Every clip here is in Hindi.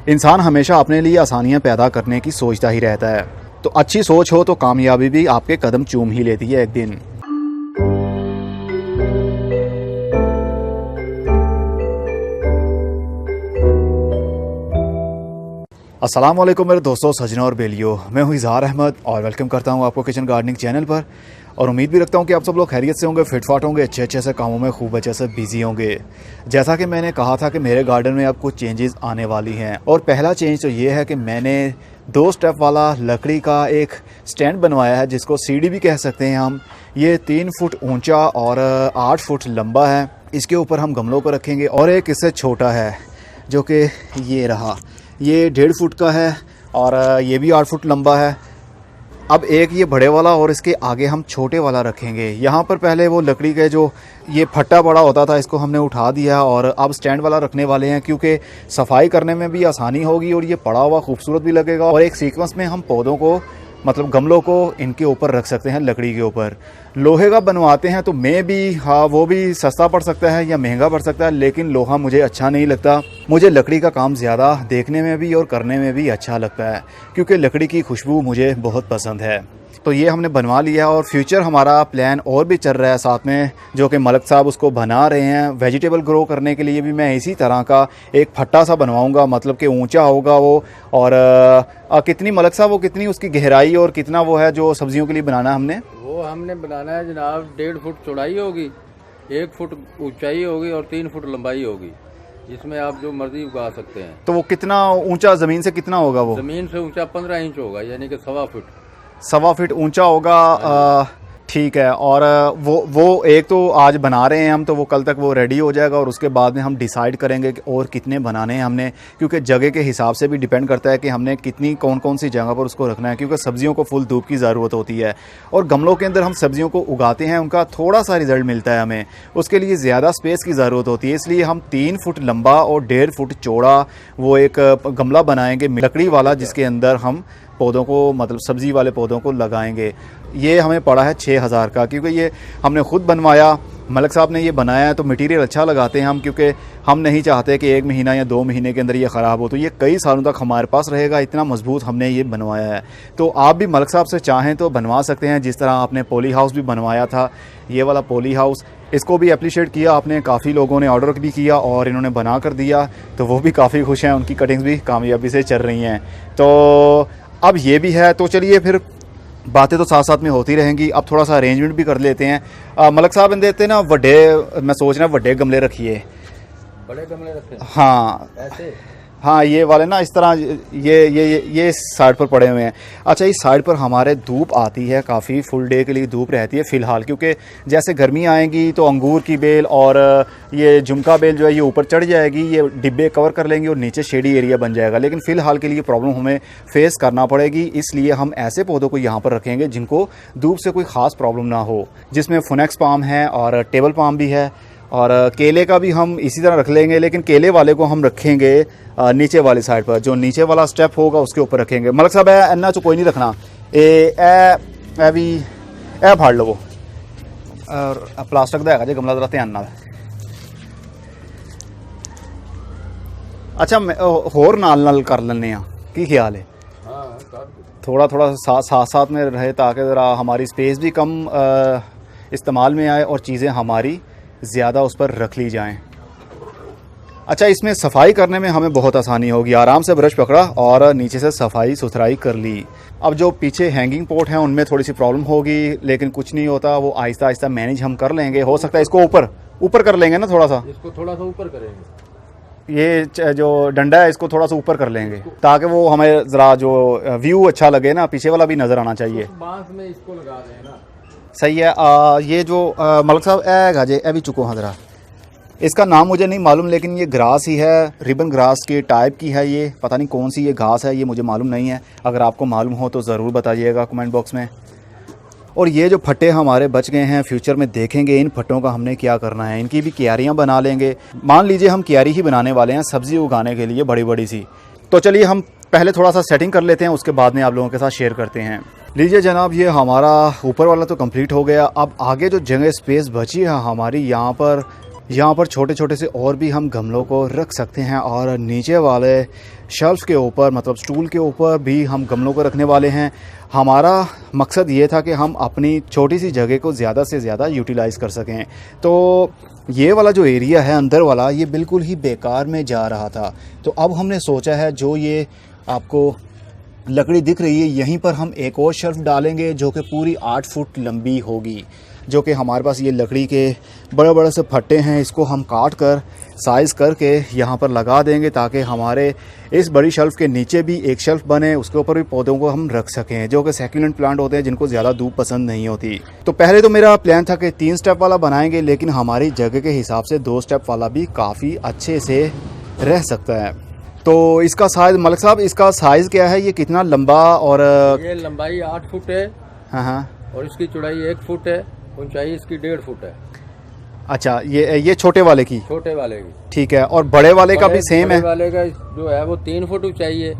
इंसान हमेशा अपने लिए आसानियां पैदा करने की सोचता ही रहता है, तो अच्छी सोच हो तो कामयाबी भी आपके कदम चूम ही लेती है एक दिन। अस्सलाम वालेकुम मेरे दोस्तों, सजनों और बेलियो, मैं हूं इज़हार अहमद और वेलकम करता हूं आपको किचन गार्डनिंग चैनल पर। और उम्मीद भी रखता हूं कि आप सब लोग खैरियत से होंगे, फिटफाट होंगे, अच्छे से कामों में खूब अच्छे से बिजी होंगे। जैसा कि मैंने कहा था कि मेरे गार्डन में अब कुछ चेंजेस आने वाली हैं, और पहला चेंज तो ये है कि मैंने 2 स्टेप वाला लकड़ी का एक स्टैंड बनवाया है, जिसको सीढ़ी भी कह सकते हैं हम। ये 3 फुट ऊँचा और 8 फुट लंबा है। इसके ऊपर हम गमलों को रखेंगे, और एक इससे छोटा है जो कि ये रहा, ये 1.5 फुट का है और ये भी 8 फुट लंबा है। अब एक ये बड़े वाला और इसके आगे हम छोटे वाला रखेंगे। यहाँ पर पहले वो लकड़ी के जो ये फट्टा बड़ा होता था, इसको हमने उठा दिया और अब स्टैंड वाला रखने वाले हैं, क्योंकि सफाई करने में भी आसानी होगी और ये पड़ा हुआ खूबसूरत भी लगेगा। और एक सीक्वेंस में हम पौधों को, मतलब गमलों को इनके ऊपर रख सकते हैं लकड़ी के ऊपर। लोहे का बनवाते हैं तो मैं भी, हाँ, वो भी सस्ता पड़ सकता है या महंगा पड़ सकता है, लेकिन लोहा मुझे अच्छा नहीं लगता। मुझे लकड़ी का काम ज़्यादा देखने में भी और करने में भी अच्छा लगता है, क्योंकि लकड़ी की खुशबू मुझे बहुत पसंद है। तो ये हमने बनवा लिया, और फ्यूचर हमारा प्लान और भी चल रहा है साथ में, जो कि मलक साहब उसको बना रहे हैं। वेजिटेबल ग्रो करने के लिए भी मैं इसी तरह का एक फट्टा सा बनवाऊंगा, मतलब कि ऊंचा होगा वो। और कितनी मलक साहब, वो कितनी उसकी गहराई और कितना वो है जो सब्जियों के लिए बनाना है हमने बनाना है जनाब। 1.5 फुट चौड़ाई होगी, 1 फुट ऊंचाई होगी और 3 फुट लंबाई होगी, जिसमें आप जो मर्जी उगा सकते हैं। तो वो कितना ऊंचा, ज़मीन से कितना होगा? वो ज़मीन से ऊंचा 15 इंच होगा, यानी कि 1.25 फीट ऊंचा होगा। ठीक है। और वो एक तो आज बना रहे हैं हम, तो वो कल तक वो रेडी हो जाएगा, और उसके बाद में हम डिसाइड करेंगे कि और कितने बनाने हैं हमने, क्योंकि जगह के हिसाब से भी डिपेंड करता है कि हमने कितनी कौन सी जगह पर उसको रखना है, क्योंकि सब्जियों को फुल धूप की ज़रूरत होती है। और गमलों के अंदर हम सब्जियों को उगाते हैं, उनका थोड़ा सा रिजल्ट मिलता है हमें, उसके लिए ज़्यादा स्पेस की ज़रूरत होती है। इसलिए हम 3 फुट लंबा और 1.5 फुट चौड़ा वो एक गमला बनाएंगे लकड़ी वाला, जिसके अंदर हम पौधों को, मतलब सब्ज़ी वाले पौधों को लगाएंगे। ये हमें पड़ा है 6000 का, क्योंकि ये हमने खुद बनवाया। मलक साहब ने ये बनाया है, तो मटेरियल अच्छा लगाते हैं हम, क्योंकि हम नहीं चाहते कि 1 महीना या 2 महीने के अंदर ये ख़राब हो। तो ये कई सालों तक हमारे पास रहेगा, इतना मजबूत हमने ये बनवाया है। तो आप भी मलक साहब से चाहें तो बनवा सकते हैं, जिस तरह आपने पॉली हाउस भी बनवाया था, ये वाला पॉली हाउस, इसको भी अप्रिशिएट किया आपने, काफ़ी लोगों ने ऑर्डर भी किया और इन्होंने बना कर दिया, तो वो भी काफ़ी खुश हैं, उनकी कटिंग्स भी कामयाबी से चल रही हैं। तो अब ये भी है, तो चलिए फिर बातें तो साथ साथ में होती रहेंगी। अब थोड़ा सा अरेंजमेंट भी कर लेते हैं। मलक साहब इन देते ना वड्डे, मैं सोच रहा वड्डे गमले रखिए। बड़े गमले रखे? हाँ ऐसे, हाँ, ये वाले ना, इस तरह ये साइड पर पड़े हुए हैं। अच्छा, इस साइड पर हमारे धूप आती है काफ़ी, फुल डे के लिए धूप रहती है फ़िलहाल, क्योंकि जैसे गर्मी आएगी तो अंगूर की बेल और ये झुमका बेल जो है ये ऊपर चढ़ जाएगी, ये डिब्बे कवर कर लेंगे और नीचे शेडी एरिया बन जाएगा। लेकिन फ़िलहाल के लिए प्रॉब्लम हमें फेस करना पड़ेगी, इसलिए हम ऐसे पौधों को यहाँ पर रखेंगे जिनको धूप से कोई ख़ास प्रॉब्लम ना हो, जिसमें फोनेक्स पाम है और टेबल पाम भी है, और केले का भी हम इसी तरह रख लेंगे। लेकिन केले वाले को हम रखेंगे नीचे वाली साइड पर, जो नीचे वाला स्टेप होगा उसके ऊपर रखेंगे। मलक साहब इन्ना तो कोई नहीं रखना, ए भी ए फाड़ लो वो, और प्लास्टिक का है जो गमला, जरा ध्यान नाल। अच्छा, होर नाल कर लेने, की ख्याल है? थोड़ा साथ में रहे, ताकि ज़रा हमारी स्पेस भी कम इस्तेमाल में आए और चीज़ें हमारी ज़्यादा उस पर रख ली जाएं। अच्छा, इसमें सफाई करने में हमें बहुत आसानी होगी। आराम से ब्रश पकड़ा और नीचे से सफाई सुथराई कर ली। अब जो पीछे हैंगिंग पोट हैं उनमें थोड़ी सी प्रॉब्लम होगी, लेकिन कुछ नहीं होता, वो आहिस्ता आहिस्ता मैनेज हम कर लेंगे। हो सकता है इसको ऊपर कर लेंगे ना, थोड़ा सा इसको थोड़ा सा ऊपर करेंगे, ये जो डंडा है इसको थोड़ा सा ऊपर कर लेंगे, ताकि वो हमें ज़रा जो व्यू अच्छा लगे ना, पीछे वाला भी नज़र आना चाहिए। बांस में इसको लगा दें ना, सही है। ये जो मलक साहब गाजे भी चुको हाँ, ज़रा इसका नाम मुझे नहीं मालूम, लेकिन ये ग्रास ही है, रिबन ग्रास के टाइप की है ये, पता नहीं कौन सी ये घास है, ये मुझे मालूम नहीं है। अगर आपको मालूम हो तो ज़रूर बताइएगा कमेंट बॉक्स में। और ये जो फट्टे हमारे बच गए हैं, फ्यूचर में देखेंगे इन फट्टों का हमने क्या करना है। इनकी भी क्यारियाँ बना लेंगे। मान लीजिए हम क्यारी ही बनाने वाले हैं सब्ज़ी उगाने के लिए, बड़ी बड़ी सी। तो चलिए हम पहले थोड़ा सा सेटिंग कर लेते हैं, उसके बाद में आप लोगों के साथ शेयर करते हैं। लीजिए जनाब, ये हमारा ऊपर वाला तो कंप्लीट हो गया। अब आगे जो जगह स्पेस बची है हमारी, यहाँ पर यहाँ पर छोटे छोटे से और भी हम गमलों को रख सकते हैं और नीचे वाले शेल्फ के ऊपर मतलब स्टूल के ऊपर भी हम गमलों को रखने वाले हैं। हमारा मकसद ये था कि हम अपनी छोटी सी जगह को ज़्यादा से ज़्यादा यूटिलाइज़ कर सकें। तो ये वाला जो एरिया है अंदर वाला, ये बिल्कुल ही बेकार में जा रहा था। तो अब हमने सोचा है जो ये आपको लकड़ी दिख रही है यहीं पर हम एक और शेल्फ डालेंगे जो कि पूरी 8 फुट लंबी होगी। जो कि हमारे पास ये लकड़ी के बड़े बड़े से फट्टे हैं, इसको हम काट कर साइज़ करके यहाँ पर लगा देंगे ताकि हमारे इस बड़ी शेल्फ के नीचे भी एक शेल्फ बने, उसके ऊपर भी पौधों को हम रख सकें जो कि सैकुलेंट प्लांट होते हैं जिनको ज़्यादा धूप पसंद नहीं होती। तो पहले तो मेरा प्लान था कि 3 स्टेप वाला बनाएंगे, लेकिन हमारी जगह के हिसाब से 2 स्टेप वाला भी काफ़ी अच्छे से रह सकता है। तो इसका साइज़ मलिक साहब, इसका साइज़ क्या है, ये कितना लंबा? और ये लंबाई 8 फुट है। हाँ, और इसकी चौड़ाई 1 फुट है। ऊंचाई इसकी 1.5 फुट है। अच्छा, ये छोटे वाले की? छोटे वाले की ठीक है। और बड़े वाले का भी सेम है? बड़े वाले का जो है वो 3 फुट ऊंचाई है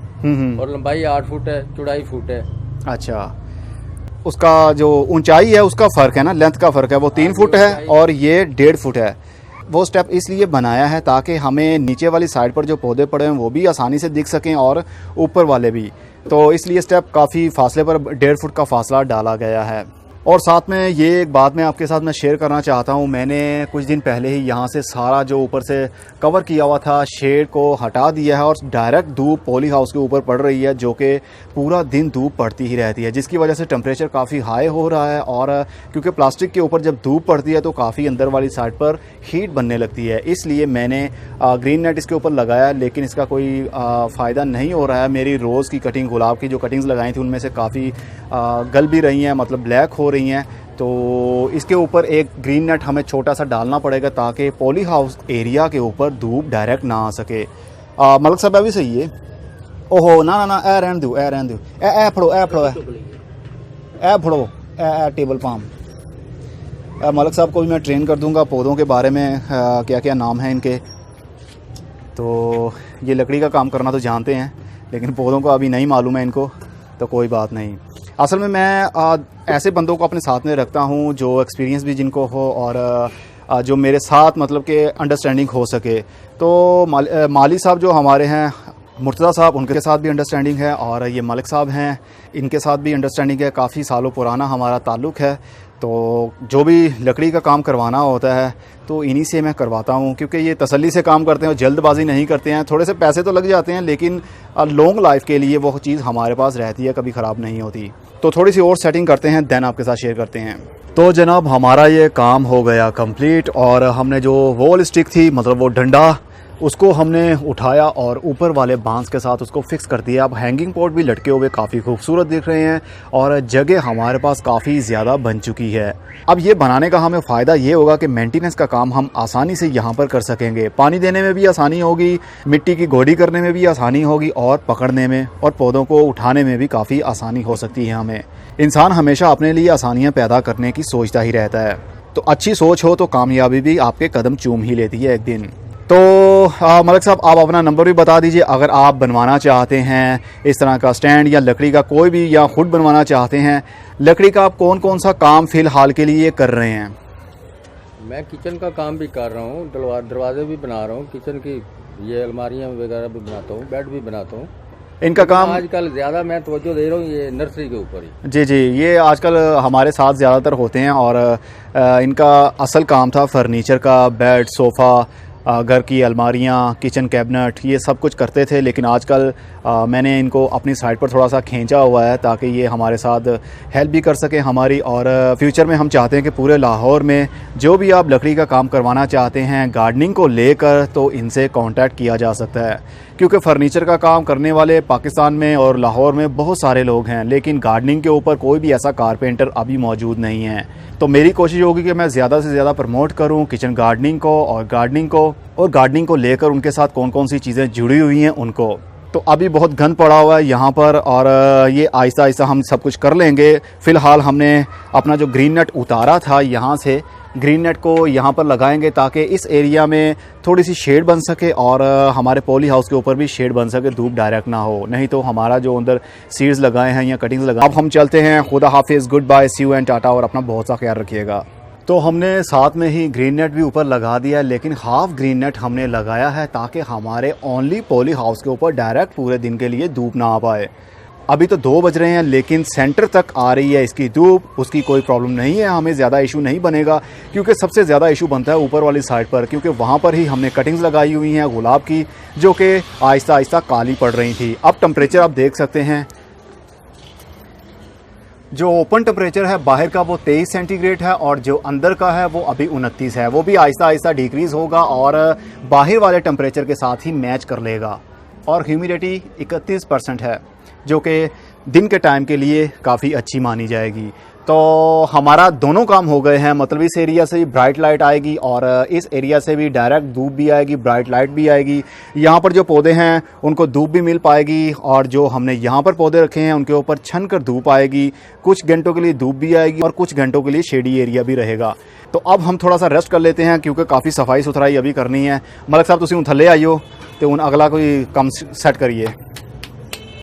और लंबाई 8 फुट है, चौड़ाई फुट है। अच्छा, उसका जो ऊंचाई है उसका फ़र्क है ना, लेंथ का फ़र्क है, वो 3 फुट है और ये 1.5 फुट है। वो स्टेप इसलिए बनाया है ताकि हमें नीचे वाली साइड पर जो पौधे पड़े हैं वो भी आसानी से दिख सकें और ऊपर वाले भी। तो इसलिए स्टेप काफ़ी फासले पर 1.5 फुट का फासला डाला गया है। और साथ में ये एक बात मैं आपके साथ शेयर करना चाहता हूँ। मैंने कुछ दिन पहले ही यहाँ से सारा जो ऊपर से कवर किया हुआ था शेड को हटा दिया है और डायरेक्ट धूप पॉली हाउस के ऊपर पड़ रही है, जो कि पूरा दिन धूप पड़ती ही रहती है, जिसकी वजह से टेम्परेचर काफ़ी हाई हो रहा है। और क्योंकि प्लास्टिक के ऊपर जब धूप पड़ती है तो काफ़ी अंदर वाली साइड पर हीट बनने लगती है, इसलिए मैंने ग्रीन नेट इसके ऊपर लगाया, लेकिन इसका कोई फ़ायदा नहीं हो रहा है। मेरी रोज़ की कटिंग, गुलाब की जो कटिंग्स लगाई थी उनमें से काफ़ी गल भी रही हैं, मतलब ब्लैक हो रही हैं। तो इसके ऊपर एक ग्रीन नेट हमें छोटा सा डालना पड़ेगा ताकि पॉली हाउस एरिया के ऊपर धूप डायरेक्ट ना आ सके। मलिक साहब भी सही है। ओहो ना ना ना, ए रहन दो, ए रहन दो, ए फड़ो, ए फड़ो, ए फड़ो, ए टेबल पाम। मलिक साहब को भी मैं ट्रेन कर दूंगा पौधों के बारे में, क्या क्या नाम है इनके। तो ये लकड़ी का काम करना तो जानते हैं, लेकिन पौधों का अभी नहीं मालूम है इनको, तो कोई बात नहीं। असल में मैं ऐसे बंदों को अपने साथ में रखता हूँ जो एक्सपीरियंस भी जिनको हो और जो मेरे साथ मतलब कि अंडरस्टैंडिंग हो सके। तो माली साहब जो हमारे हैं, मुर्तज़ा साहब, उनके साथ भी अंडरस्टैंडिंग है और ये मलिक साहब हैं, इनके साथ भी अंडरस्टैंडिंग है। काफ़ी सालों पुराना हमारा ताल्लुक़ है। तो जो भी लकड़ी का काम करवाना होता है तो इन्हीं से मैं करवाता हूँ, क्योंकि ये तसल्ली से काम करते हैं और जल्दबाजी नहीं करते हैं। थोड़े से पैसे तो लग जाते हैं, लेकिन लॉन्ग लाइफ के लिए वो चीज़ हमारे पास रहती है, कभी ख़राब नहीं होती। तो थोड़ी सी और सेटिंग करते हैं, देन आपके साथ शेयर करते हैं। तो जनाब हमारा ये काम हो गया कंप्लीट और हमने जो वॉल स्टिक थी, मतलब वो डंडा, उसको हमने उठाया और ऊपर वाले बांस के साथ उसको फिक्स कर दिया। अब हैंगिंग पॉट भी लटके हुए काफ़ी खूबसूरत दिख रहे हैं और जगह हमारे पास काफ़ी ज़्यादा बन चुकी है। अब ये बनाने का हमें फ़ायदा ये होगा कि मेंटेनेंस का काम हम आसानी से यहाँ पर कर सकेंगे। पानी देने में भी आसानी होगी, मिट्टी की गोडी करने में भी आसानी होगी और पकड़ने में और पौधों को उठाने में भी काफ़ी आसानी हो सकती है हमें। इंसान हमेशा अपने लिए आसानियाँ पैदा करने की सोचता ही रहता है, तो अच्छी सोच हो तो कामयाबी भी आपके कदम चूम ही लेती है एक दिन। तो मलिक साहब आप अपना नंबर भी बता दीजिए, अगर आप बनवाना चाहते हैं इस तरह का स्टैंड या लकड़ी का कोई भी, या खुद बनवाना चाहते हैं। लकड़ी का आप कौन कौन सा काम फ़िलहाल के लिए कर रहे हैं? मैं किचन का काम भी कर रहा हूँ, दरवाजे भी बना रहा हूँ, किचन की ये अलमारियाँ वगैरह भी बनाता हूँ, बेड भी बनाता हूँ। इनका काम आजकल ज़्यादा मैं तवज्जो दे रहा हूँ ये नर्सरी के ऊपर ही। जी जी, ये आजकल हमारे साथ ज़्यादातर होते हैं और इनका असल काम था फर्नीचर का, बेड, सोफ़ा, घर की अलमारियाँ, किचन कैबिनेट, ये सब कुछ करते थे। लेकिन आजकल मैंने इनको अपनी साइड पर थोड़ा सा खींचा हुआ है ताकि ये हमारे साथ हेल्प भी कर सकें हमारी। और फ्यूचर में हम चाहते हैं कि पूरे लाहौर में जो भी आप लकड़ी का काम करवाना चाहते हैं गार्डनिंग को लेकर, तो इनसे कांटेक्ट किया जा सकता है। क्योंकि फ़र्नीचर का काम करने वाले पाकिस्तान में और लाहौर में बहुत सारे लोग हैं, लेकिन गार्डनिंग के ऊपर कोई भी ऐसा कारपेंटर अभी मौजूद नहीं है। तो मेरी कोशिश होगी कि मैं ज़्यादा से ज़्यादा प्रमोट करूं किचन गार्डनिंग को और गार्डनिंग को लेकर उनके साथ कौन कौन सी चीज़ें जुड़ी हुई हैं उनको। तो अभी बहुत गंद पड़ा हुआ है यहाँ पर और ये आहिस्ता आहिस्ता हम सब कुछ कर लेंगे। फ़िलहाल हमने अपना जो ग्रीन नेट उतारा था, यहाँ से ग्रीन नेट को यहाँ पर लगाएंगे ताकि इस एरिया में थोड़ी सी शेड बन सके और हमारे पॉली हाउस के ऊपर भी शेड बन सके, धूप डायरेक्ट ना हो, नहीं तो हमारा जो अंदर सीड्स लगाए हैं या कटिंग्स लगाए। अब हम चलते हैं, खुदा हाफिज़, good bye, see you and tata, और अपना बहुत सा ख्याल रखिएगा। तो हमने साथ में ही ग्रीन नेट भी ऊपर लगा दिया है, लेकिन हाफ ग्रीन नेट हमने लगाया है ताकि हमारे ओनली पॉली हाउस के ऊपर डायरेक्ट पूरे दिन के लिए धूप ना आ पाए। अभी तो 2 बज रहे हैं लेकिन सेंटर तक आ रही है इसकी धूप, उसकी कोई प्रॉब्लम नहीं है, हमें ज़्यादा इशू नहीं बनेगा। क्योंकि सबसे ज़्यादा इशू बनता है ऊपर वाली साइड पर, क्योंकि वहाँ पर ही हमने कटिंग्स लगाई हुई हैं गुलाब की जो कि आहिस्ता आहिस्ता काली पड़ रही थी। अब टेम्परेचर आप देख सकते हैं, जो ओपन टेम्परेचर है बाहर का वो 23 सेंटीग्रेड है और जो अंदर का है वो अभी 29 है। वो भी आहिस्ता आहिस्ता डिक्रीज़ होगा और बाहर वाले टेम्परेचर के साथ ही मैच कर लेगा। और ह्यूमिडिटी 31% है जो कि दिन के टाइम के लिए काफ़ी अच्छी मानी जाएगी। तो हमारा दोनों काम हो गए हैं, मतलब इस एरिया से भी ब्राइट लाइट आएगी और इस एरिया से भी डायरेक्ट धूप भी आएगी, ब्राइट लाइट भी आएगी। यहाँ पर जो पौधे हैं उनको धूप भी मिल पाएगी और जो हमने यहाँ पर पौधे रखे हैं उनके ऊपर छन कर धूप आएगी। कुछ घंटों के लिए धूप भी आएगी और कुछ घंटों के लिए शेडी एरिया भी रहेगा। तो अब हम थोड़ा सा रेस्ट कर लेते हैं क्योंकि काफ़ी सफाई सुथराई अभी करनी है। मलिक साहब तुम थल्ले आइयो तो उन अगला कोई कम सेट करिए।